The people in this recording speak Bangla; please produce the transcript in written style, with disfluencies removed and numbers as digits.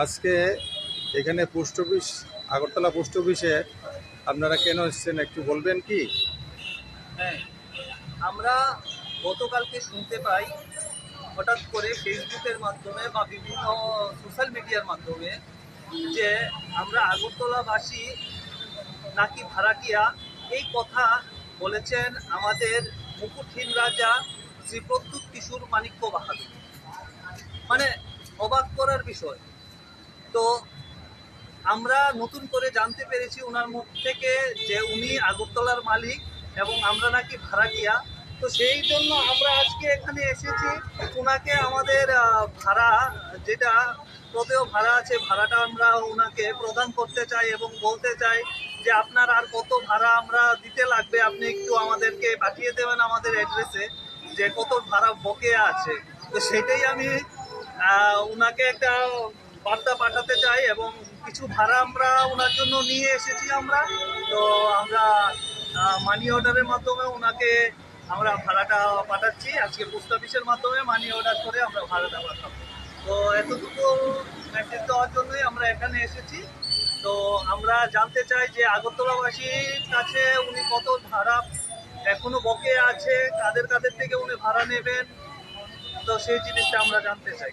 আজকে এখানে পোস্ট অফিস, আগরতলা পোস্ট অফিসে আপনারা কেন এসেছেন একটু বলবেন কি? হ্যাঁ, আমরা গতকালকে শুনতে পাই হঠাৎ করে ফেসবুকের মাধ্যমে বা বিভিন্ন সোশ্যাল মিডিয়ার মাধ্যমে যে আমরা আগরতলাবাসী নাকি ভাড়াটিয়া। এই কথা বলেছেন আমাদের মুকুটহীন রাজা শ্রী প্রত্যুৎ কিশোর মাণিক্য বাহাদুর। মানে অবাক করার বিষয়। তো আমরা নতুন করে জানতে পেরেছি ওনার মুখ থেকে যে উনি আগরতলার মালিক এবং আমরা নাকি ভাড়াটিয়া। তো সেই জন্য আমরা আজকে এখানে এসেছি ওনাকে আমাদের ভাড়া, যেটা প্রদেয় ভাড়া আছে, ভাড়াটা আমরা ওনাকে প্রদান করতে চাই এবং বলতে চাই যে আপনার আর কত ভাড়া আমরা দিতে লাগবে, আপনি একটু আমাদেরকে পাঠিয়ে দেবেন আমাদের অ্যাড্রেসে যে কত ভাড়া বকেয়া আছে। তো সেটাই আমি ওনাকে একটা বার্তা পাঠাতে চাই এবং কিছু ভাড়া আমরা ওনার জন্য নিয়ে এসেছি আমরা। তো আমরা মানি অর্ডারের মাধ্যমে ওনাকে আমরা ভাড়াটা পাঠাচ্ছি। আজকে পোস্ট অফিসের মাধ্যমে মানি অর্ডার করে আমরা ভাড়াটা পাঠাবো। তো এতটুকু মেসেজ দেওয়ার জন্যই আমরা এখানে এসেছি। তো আমরা জানতে চাই যে আগরতলাবাসীর কাছে উনি কত ভাড়া এখনো বকেয়া আছে, কাদের কাদের থেকে উনি ভাড়া নেবেন। তো সেই জিনিসটা আমরা জানতে চাই।